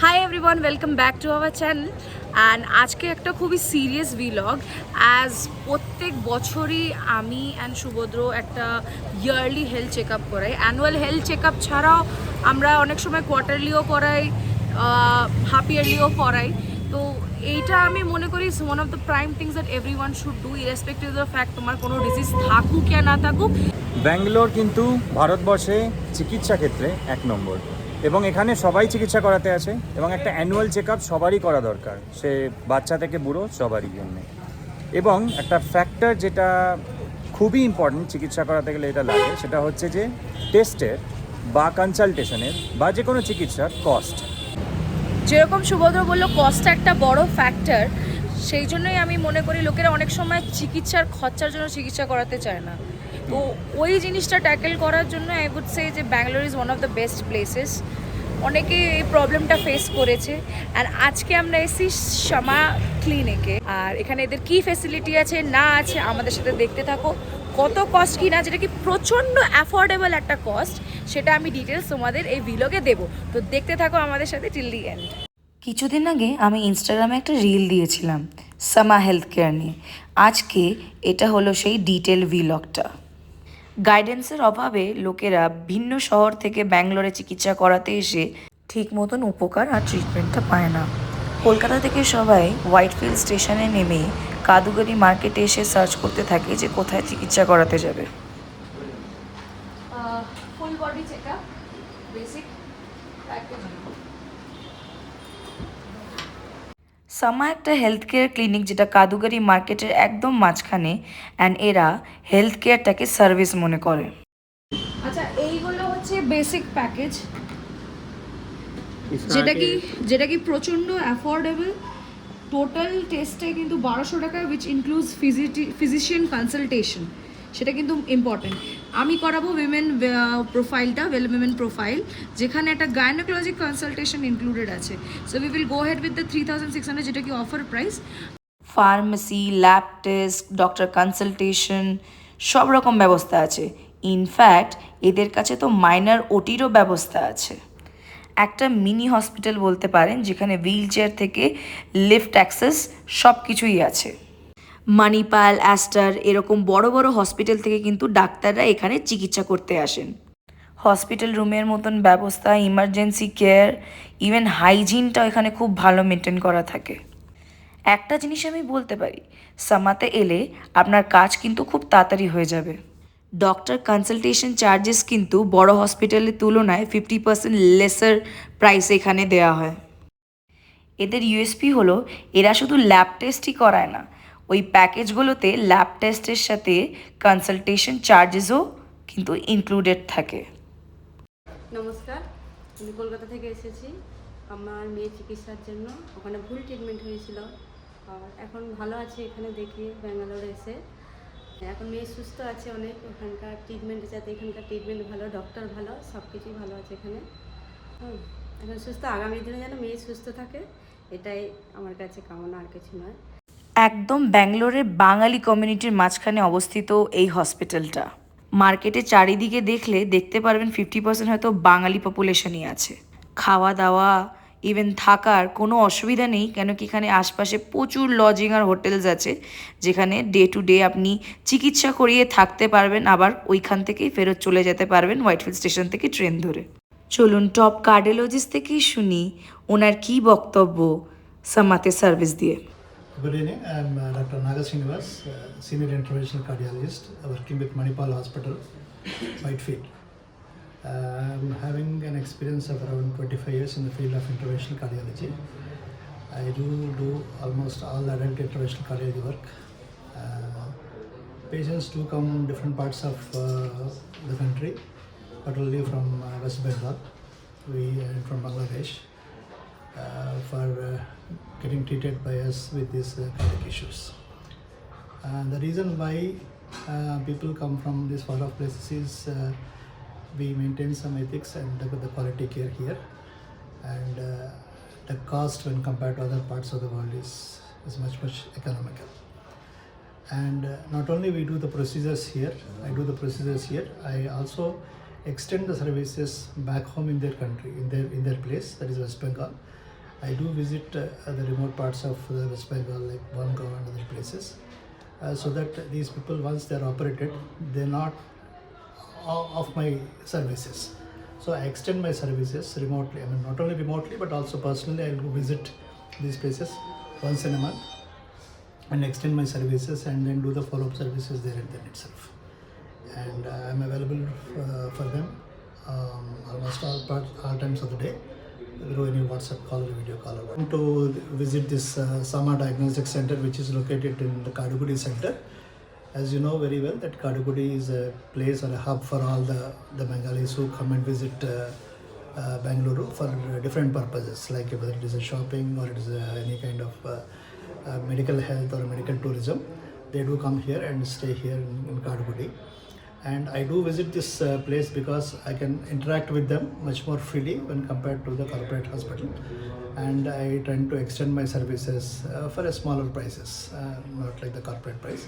Hi everyone, welcome back to our channel. And আজকে একটা খুবই সিরিয়াস ভিলগ। অ্যাজ প্রত্যেক বছরই আমি অ্যান্ড সুভদ্র একটা ইয়ারলি হেলথ চেক আপ করাই। অ্যানুয়াল হেলথ চেক আপ ছাড়াও আমরা অনেক সময় কোয়ার্টারলিও করাই, হাফ ইয়ারলিও করাই। তো এইটা আমি মনে করি one of the prime things that everyone should do, irrespective of the fact তোমার কোনো ডিজিজ থাকুক ইয়া না থাকুক। ব্যাঙ্গালোর কিন্তু ভারতবর্ষে চিকিৎসা ক্ষেত্রে 1 নম্বর, এবং এখানে সবাই চিকিৎসা করাতে আছে এবং একটা অ্যানুয়াল চেক আপ সবারই করা দরকার, সে বাচ্চা থেকে বুড়ো সবারই জন্য। এবং একটা ফ্যাক্টর যেটা খুবই ইম্পর্টেন্ট চিকিৎসা করাতে গেলে এটা লাগে, সেটা হচ্ছে যে টেস্টের বা কনসালটেশনের বা যে কোনো চিকিৎসার কস্ট। যেরকম সুভদ্র বললো, কস্টটা একটা বড় ফ্যাক্টর। সেই জন্যই আমি মনে করি লোকেরা অনেক সময় চিকিৎসার খরচার জন্য চিকিৎসা করাতে চায় না। তো ওই জিনিসটা ট্যাকেল করার জন্য আই উড সে যে Bangalore is one of the best places. অনেকে এই প্রবলেমটা ফেস করেছে। অ্যান্ড আজকে আমরা এসেছি শ্যামা ক্লিনিকে, আর এখানে এদের কী ফেসিলিটি আছে না আছে আমাদের সাথে দেখতে থাকো। কত কস্ট কি না, যেটা কি প্রচণ্ড অ্যাফোর্ডেবল একটা কস্ট, সেটা আমি ডিটেলস তোমাদের এই ভিলগে দেবো। তো দেখতে থাকো আমাদের সাথে টিল দি এন্ড। কিছুদিন আগে আমি ইনস্টাগ্রামে একটা রিল দিয়েছিলাম সামা হেলথ কেয়ার নিয়ে। আজকে এটা হলো সেই ডিটেল ভিলগটা। গাইডেন্সের অভাবে লোকেরা ভিন্ন শহর থেকে ব্যাঙ্গালোরে চিকিৎসা করাতে এসে ঠিক মতন উপকার আর ট্রিটমেন্টটা পায় না। কলকাতা থেকে সবাই হোয়াইটফিল্ড স্টেশনে নেমে কাদুগারি মার্কেটে এসে সার্চ করতে থাকে যে কোথায় চিকিৎসা করাতে যাবে। Full body checkup, basic package. সামা একটা হেলথ কেয়ার ক্লিনিক যেটা কাদুগারি মার্কেটের একদম মাঝখানে, অ্যান্ড এরা হেলথ কেয়ারটাকে সার্ভিস মনে করে। আচ্ছা, এইগুলো হচ্ছে বেসিক প্যাকেজ, যেটা কি প্রচণ্ড অ্যাফোর্ডেবল। টোটাল টেস্টে কিন্তু 1200 টাকা, উইচ ইনক্লুডস ফিজিশিয়ান কনসালটেশন। সেটা কিন্তু ইম্পর্টেন্ট। আমি করাবো উইমেন প্রোফাইলটা, ওয়েল উইমেন প্রোফাইল, যেখানে একটা গাইনোকোলজি কনসালটেশন ইনক্লুডেড আছে। So we will go head with the 3600, যেটা কি offer price. Pharmacy, lab test, doctor consultation সব রকম ব্যবস্থা আছে। ইনফ্যাক্ট এদের কাছে তো মাইনার ওটিরও ব্যবস্থা আছে। একটা মিনি হসপিটাল বলতে পারেন, যেখানে হুইল চেয়ার থেকে লিফট অ্যাক্সেস সব কিছুই আছে। মানিপাল, অ্যাস্টার এরকম বড় বড় হসপিটাল থেকে কিন্তু ডাক্তাররা এখানে চিকিৎসা করতে আসেন। হসপিটাল রুমের মতন ব্যবস্থা, ইমার্জেন্সি কেয়ার, ইভেন হাইজিনটাও এখানে খুব ভালো মেনটেন করা থাকে। একটা জিনিস আমি বলতে পারি, সামাতে এলে আপনার কাজ কিন্তু খুব তাড়াতাড়ি হয়ে যাবে। ডক্টর কনসালটেশন চার্জেস কিন্তু বড় হসপিটালের তুলনায় 50% লেসার প্রাইসে এখানে দেওয়া হয়। এদের ইউএসপি হলো এরা শুধু ল্যাব টেস্টই করায় না, ওই প্যাকেজগুলোতে ল্যাব টেস্টের সাথে কনসালটেশন চার্জেসও কিন্তু ইনক্লুডেড থাকে। নমস্কার, আমি কলকাতা থেকে এসেছি আমার মেয়ের চিকিৎসার জন্য। ওখানে ভুল ট্রিটমেন্ট হয়েছিল, আর এখন ভালো আছে এখানে দেখিয়ে ব্যাঙ্গালোরে এসে। এখন মেয়ে সুস্থ আছে অনেক। ওখানকার ট্রিটমেন্ট যাতে, এখানকার ট্রিটমেন্ট ভালো, ডক্টর ভালো, সব কিছুই ভালো আছে এখানে। এখন সুস্থ, আগামী দিনে যেন মেয়ে সুস্থ থাকে, এটাই আমার কাছে কামনা, আর কিছু নয়। একদম ব্যাঙ্গালোরের বাঙালি কমিউনিটির মাঝখানে অবস্থিত এই হসপিটালটা। মার্কেটে চারিদিকে দেখলে দেখতে পারবেন 50% হয়তো বাঙালি পপুলেশনই আছে। খাওয়া দাওয়া, ইভেন থাকার কোনো অসুবিধা নেই, কেন কি এখানে আশপাশে প্রচুর লজিং আর হোটেলস আছে, যেখানে ডে টু ডে আপনি চিকিৎসা করিয়ে থাকতে পারবেন, আবার ওইখান থেকেই ফেরত চলে যেতে পারবেন হোয়াইটফিল্ড স্টেশন থেকে ট্রেন ধরে। চলুন টপ কার্ডিওলজিস্ট থেকেই শুনি ওনার কী বক্তব্য সামাতে সার্ভিস দিয়ে। Good evening. I'm Dr. Naga Srinivas, Senior Interventional Cardiologist working with Manipal Hospital, Whitefield. I'm having an experience of around 25 years in the field of interventional cardiology. I do almost all adult interventional cardiology work. Patients do come from different parts of the country, particularly from West Bengal, and from Bangladesh, for getting treated by us with these cardiac issues. The reason why people come from these far off places is we maintain some ethics and the quality care here, and the cost when compared to other parts of the world is much economical. And not only we do the procedures here, I also extend the services back home in their country, in their place, that is West Bengal, I do visit the remote parts of the West Bengal, like Bongaon and other places, so that these people, once they are operated, they're not of my services. So I extend my services remotely. I mean, not only remotely, but also personally, I'll go visit these places once in a month and extend my services and then do the follow-up services there and then itself. And I'm available for them almost all times of the day, through any WhatsApp call or video call. I want to visit this Sama Diagnostic Center, which is located in the Kadugudi Center. As you know very well, that Kadugudi is a place or a hub for all the Bengalis who come and visit Bengaluru for different purposes, like whether it is a shopping or it is any kind of medical health or medical tourism. They do come here and stay here in Kadugudi. And I do visit this place because I can interact with them much more freely when compared to the corporate hospital. And I tend to extend my services for a smaller prices, not like the corporate price.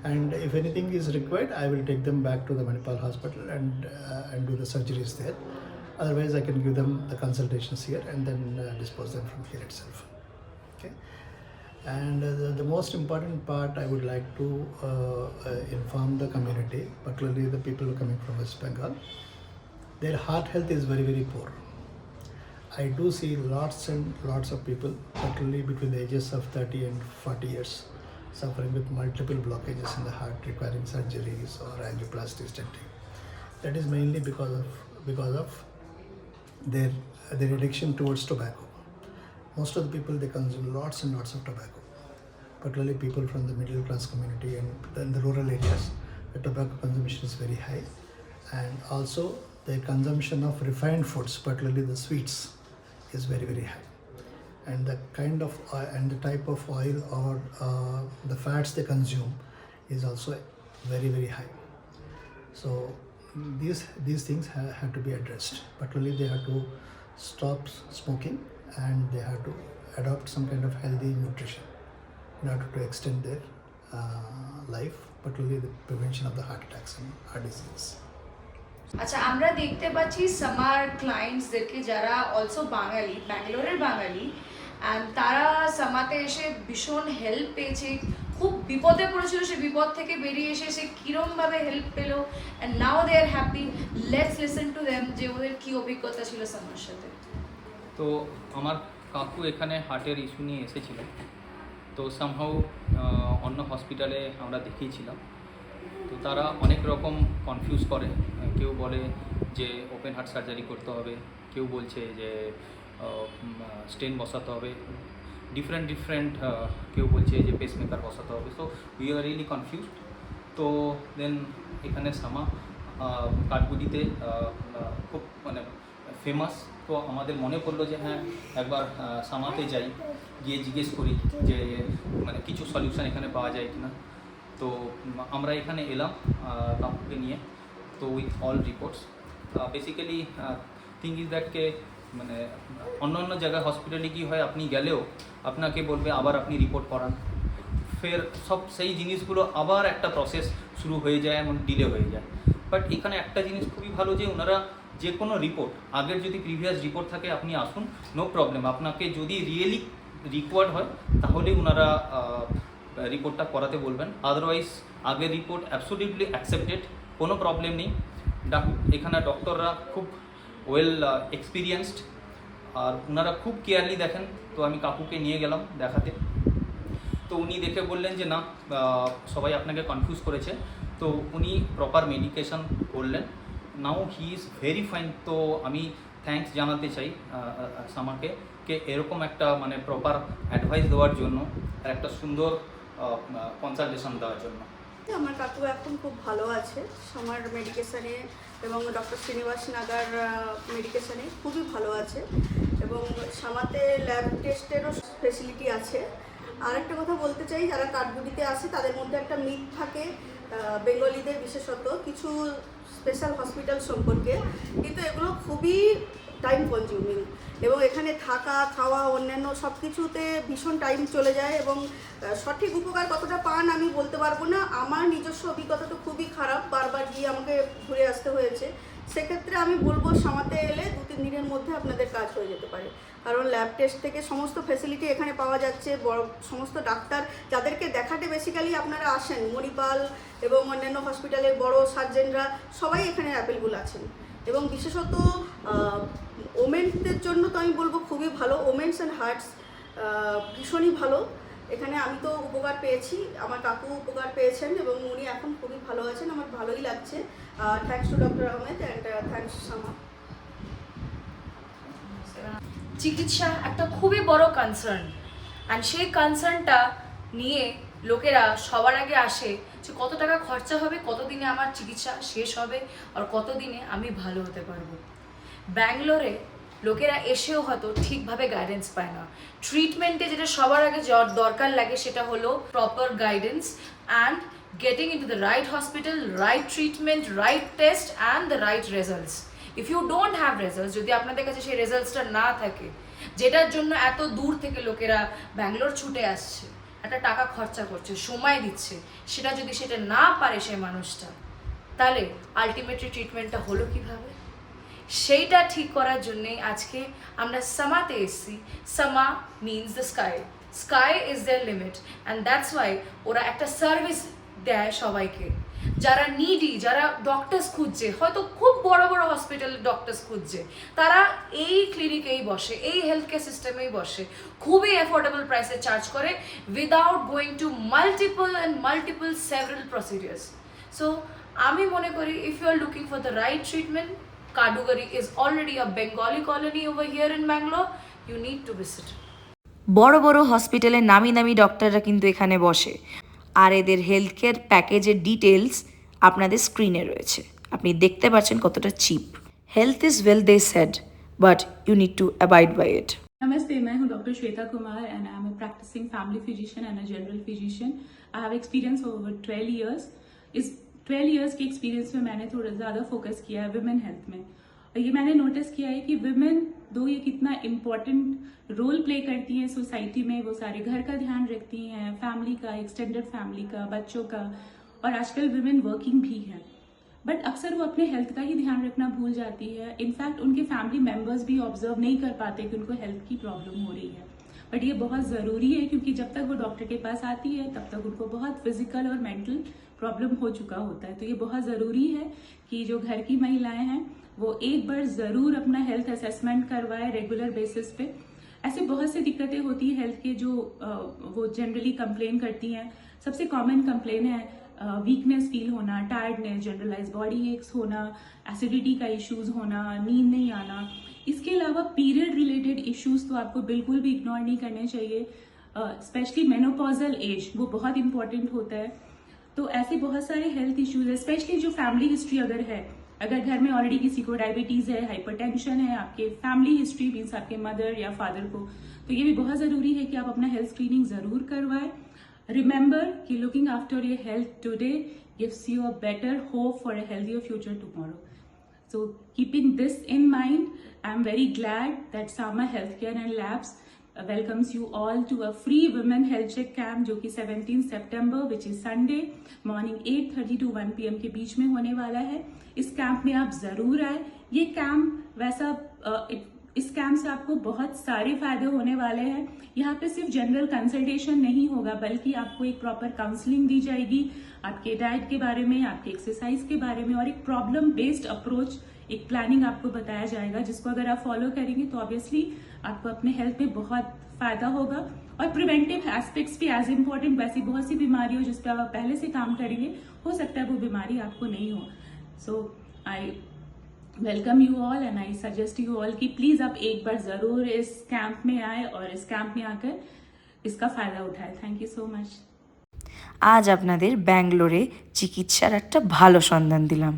And if anything is required, I will take them back to the Manipal hospital and do the surgeries there. Otherwise, I can give them the consultations here and then dispose them from here itself. Okay. And the most important part, I would like to inform the community, particularly the people coming from West Bengal, their heart health is very, very poor. I do see lots and lots of people, particularly between the ages of 30 and 40 years, suffering with multiple blockages in the heart, requiring surgeries or angioplasty stenting. That is mainly because of their addiction towards tobacco. Most of the people, they consume lots and lots of tobacco, particularly people from the middle class community and in the rural areas. The tobacco consumption is very high, and also the consumption of refined foods, particularly the sweets, is very, very high. And the kind of and the type of oil or the fats they consume is also very, very high. So these things have to be addressed. Particularly, they have to stop smoking and they have to adopt some kind of healthy nutrition in order to extend their life, particularly the prevention of the heart attacks and heart disease. আচ্ছা, আমরা দেখতে পাচ্ছি summer ক্লায়েন্টসদেরকে যারা also বাঙালি, ব্যাঙ্গালোরের বাঙালি, and তারা সামাতে এসে ভীষণ help পেয়েছে। খুব বিপদে পড়েছিল, সে বিপদ থেকে বেরিয়ে এসে সে কীরমভাবে হেল্প পেলো, and now they are happy. Let's listen to them যে ওদের কী অভিজ্ঞতা ছিল সামার সাথে। তো আমার কাকু এখানে হার্টের ইস্যু নিয়ে এসেছিল, তো সামহাউ অন্য হসপিটালে আমরা দেখিয়েছিলাম। তো তারা অনেক রকম কনফিউজ করে, কেউ বলে যে ওপেন হার্ট সার্জারি করতে হবে, কেউ বলছে যে স্টেন বসাতে হবে, ডিফারেন্ট কেউ বলছে যে পেসমেকার বসাতে হবে। So we are really confused. তো দেন এখানে সামা কাঠগুড়িতে খুব মানে ফেমাস। তো আমাদের মনে পড়লো যে হ্যাঁ একবার সামাতে যাই, গিয়ে জিজ্ঞেস করি যে মানে কিছু সলিউশন এখানে পাওয়া যায় কিনা। তো আমরা এখানে এলাম কাকুকে নিয়ে, তো with all reports. Basically thing is দ্যাটকে মানে অন্য জায়গায় হসপিটালে কি হয়, আপনি গেলেও আপনাকে বলবে আবার আপনি রিপোর্ট করান, ফের সব সেই জিনিসগুলো আবার একটা প্রসেস শুরু হয়ে যায়, এমন ডিলে হয়ে যায়। বাট এখানে একটা জিনিস খুবই ভালো যে ওনারা যে কোনো রিপোর্ট, আগের যদি প্রিভিয়াস রিপোর্ট থাকে আপনি আসুন, নো প্রবলেম। আপনাকে যদি রিয়েলি রিকোয়ার্ড হয় তাহলে ওনারা রিপোর্টটা করাতে বলবেন, আদারওয়াইজ আগের রিপোর্ট অ্যাবসোলিউটলি অ্যাকসেপ্টেড, কোনো প্রবলেম নেই। এখানে ডক্টররা খুব ওয়েল এক্সপিরিয়েন্সড আর ওনারা খুব কেয়ারলি দেখেন। তো আমি কাকুকে নিয়ে গেলাম দেখাতে, তো উনি দেখে বললেন যে না সবাই আপনাকে কনফিউজ করেছে। তো উনি প্রপার মেডিকেশন করলেন, নাও হি ইজ ভেরি ফাইন। তো আমি থ্যাঙ্কস জানাতে চাই সামাকে কে এরকম একটা মানে প্রপার অ্যাডভাইস দেওয়ার জন্য আর একটা সুন্দর কনসালটেশন দেওয়ার জন্য। আমার কাকু এখন খুব ভালো আছে সামার মেডিকেশানে এবং ডক্টর শ্রীনিবাস নাগার মেডিকেশানে খুবই ভালো আছে, এবং সামাতে ল্যাব টেস্টেরও ফেসিলিটি আছে। আর একটা কথা বলতে চাই, যারা কাঠগুড়িতে আসে তাদের মধ্যে একটা মিথ থাকে বেঙ্গলিদের বিশেষত কিছু স্পেশাল হসপিটাল সম্পর্কে, কিন্তু এগুলো খুবই টাইম কনজিউমিং এবং এখানে থাকা খাওয়া অন্যান্য সব কিছুতে ভীষণ টাইম চলে যায় এবং সঠিক উপকার কতটা পান আমি বলতে পারবো না। আমার নিজস্ব অভিজ্ঞতা তো খুবই খারাপ, বারবার গিয়ে আমাকে ঘুরে আসতে হয়েছে, সেক্ষেত্রে আমি বলবো সামাতে এলে 2-3 দিনের মধ্যে আপনাদের কাজ হয়ে যেতে পারে, কারণ ল্যাব টেস্ট থেকে সমস্ত ফেসিলিটি এখানে পাওয়া যাচ্ছে। বড় সমস্ত ডাক্তার যাদেরকে দেখাতে বেসিক্যালি আপনারা আসেন, মণিপাল এবং অন্যান্য হসপিটালের বড় সার্জেনরা সবাই এখানে অ্যাভেলেবল আছেন। এবং বিশেষত ওমেন্সদের জন্য তো আমি বলবো খুবই ভালো, ওমেন্স অ্যান্ড হার্টস ভীষণই ভালো। এখানে আমি তো উপকার পেয়েছি, আমার কাকু উপকার পেয়েছেন এবং উনি এখন খুবই ভালো আছেন, আমার ভালোই লাগছে। Thanks to doctor Ahmed and thanks সামা। চিকিৎসা একটা খুবই বড় কনসার্ন, অ্যান্ড সেই কনসার্নটা নিয়ে লোকেরা সবার আগে আসে যে কত টাকা খরচা হবে, কত দিনে আমার চিকিৎসা শেষ হবে, আর কত দিনে আমি ভালো হতে পারবো। ব্যাঙ্গালোরে লোকেরা এসেও হয়তো ঠিকভাবে গাইডেন্স পায় না। ট্রিটমেন্টে যেটা সবার আগে দরকার লাগে সেটা হলো proper guidance and getting into the right hospital, right treatment, right test and the right results. If you don't have results, যদি আপনাদের কাছে সেই রেজাল্টসটা না থাকে, যেটার জন্য এত দূর থেকে লোকেরা ব্যাঙ্গালোর ছুটে আসছে, একটা টাকা খরচা করছে, সময় দিচ্ছে, সেটা না পারে সেই মানুষটা, তাহলে আলটিমেটলি ট্রিটমেন্টটা হলো কিভাবে? সেইটা ঠিক করার জন্যেই আজকে আমরা সামাতে এসেছি। Sama means the sky, sky is their limit, and that's why ওরা একটা সার্ভিস দেয় সবাইকে। যারা নিডি, যারা ডক্টরস খুঁজছে, হয়তো খুব বড় বড় হসপিটালে ডক্টরস খুঁজছে, তারা এই ক্লিনিকেই বসে, এই হেলথ কেয়ার সিস্টেমেই বসে, খুবই অ্যাফোর্ডেবল প্রাইসে চার্জ করে, without going to multiple several procedures. So আমি মনে করি, if you are looking for the right treatment, Kadugari is already a Bengali colony over here in Bangalore. You need to visit. বড় বড় হসপিটালে নামি নামি ডক্টররা কিন্তু এখানে বসে, আর এদের হেলথ কেয়ার প্যাকেজের ডিটেলস আপনাদের স্ক্রিনে রয়েছে, আপনি দেখতে পাচ্ছেন কতটা cheap. Health is wealth they said, but you need to abide by it. नमस्ते, मैं हूं doctor Shweta Kumar and I am a practising family physician and a general physician. I have experience over 12 years. इस 12 इयर्स के experience में मैंने थोड़ा ज़्यादा focus किया है विमेन हेल्थ में, और ये मैंने नोटिस किया है कि विमेन दो ये कितना इम्पोर्टेंट रोल प्ले करती हैं सोसाइटी में। वो सारे घर का ध्यान रखती हैं, फैमिली का, एक्सटेंडेड फैमिली का, बच्चों का, और आजकल विमेन वर्किंग भी हैं, बट अक्सर वो अपने हेल्थ का ही ध्यान रखना भूल जाती है। इनफैक्ट उनके फैमिली मेम्बर्स भी ऑब्जर्व नहीं कर पाते कि उनको हेल्थ की प्रॉब्लम हो रही है, बट ये बहुत ज़रूरी है, क्योंकि जब तक वो डॉक्टर के पास आती है तब तक उनको बहुत फिजिकल और मेंटल प्रॉब्लम हो चुका होता है। तो ये बहुत ज़रूरी है कि जो घर की महिलाएं हैं वो एक बार ज़रूर अपना हेल्थ असेसमेंट करवाए रेगुलर बेसिस पे। ऐसे बहुत सी दिक्कतें होती हैं हेल्थ के जो वो जनरली कंप्लेन करती हैं। सबसे कॉमन कंप्लेन है वीकनेस फील होना, टायर्डनेस, जनरलाइज बॉडी एक्स होना, एसिडिटी का इश्यूज होना, नींद नहीं आना। इसके अलावा पीरियड रिलेटेड इश्यूज तो आपको बिल्कुल भी इग्नोर नहीं करने चाहिए, स्पेशली मेनोपॉजल एज वो बहुत इंपॉर्टेंट होता है। तो ऐसे बहुत सारे हेल्थ इश्यूज है, स्पेशली जो फैमिली हिस्ट्री अगर है, अगर घर में ऑलरेडी किसी को डायबिटीज है, हाइपरटेंशन है, आपके फैमिली हिस्ट्री मीन्स आपके मदर या फादर को, तो ये भी बहुत ज़रूरी है कि आप अपना हेल्थ स्क्रीनिंग ज़रूर करवाएं। रिमेंबर कि looking after your health today gives you a better hope for a healthier future tomorrow. So keeping this in mind, I am very glad that Sama Healthcare and Labs welcomes you all to a free women health check camp जो कि 17 September which is Sunday morning 8:30 to 1 PM के बीच में होने वाला है। इस camp में आप ज़रूर आए। ये कैंप वैसा इस कैंप से आपको बहुत सारे फायदे होने वाले हैं। यहाँ पे सिर्फ जनरल कंसल्टेशन नहीं होगा, बल्कि आपको एक प्रॉपर काउंसलिंग दी जाएगी आपके डाइट के बारे में, आपके एक्सरसाइज के बारे में, और एक प्रॉब्लम बेस्ड अप्रोच, एक प्लानिंग आपको बताया जाएगा, जिसको अगर आप फॉलो करेंगे तो ऑब्वियसली आपको अपने हेल्थ में बहुत फायदा होगा। और प्रिवेंटिव एस्पेक्ट्स भी एज इम्पोर्टेंट, वैसी बहुत सी बीमारी हो जिस पर आप पहले से काम करेंगे, हो सकता है वो बीमारी आपको नहीं हो। So I welcome you all and I suggest you all कि प्लीज़ आप एक बार ज़रूर इस कैंप में आए और इस कैंप में आकर इसका फ़ायदा उठाए। Thank you so much. আজ আপনাদের ব্যাঙ্গালোরে চিকিৎসার একটা ভালো সন্ধান দিলাম।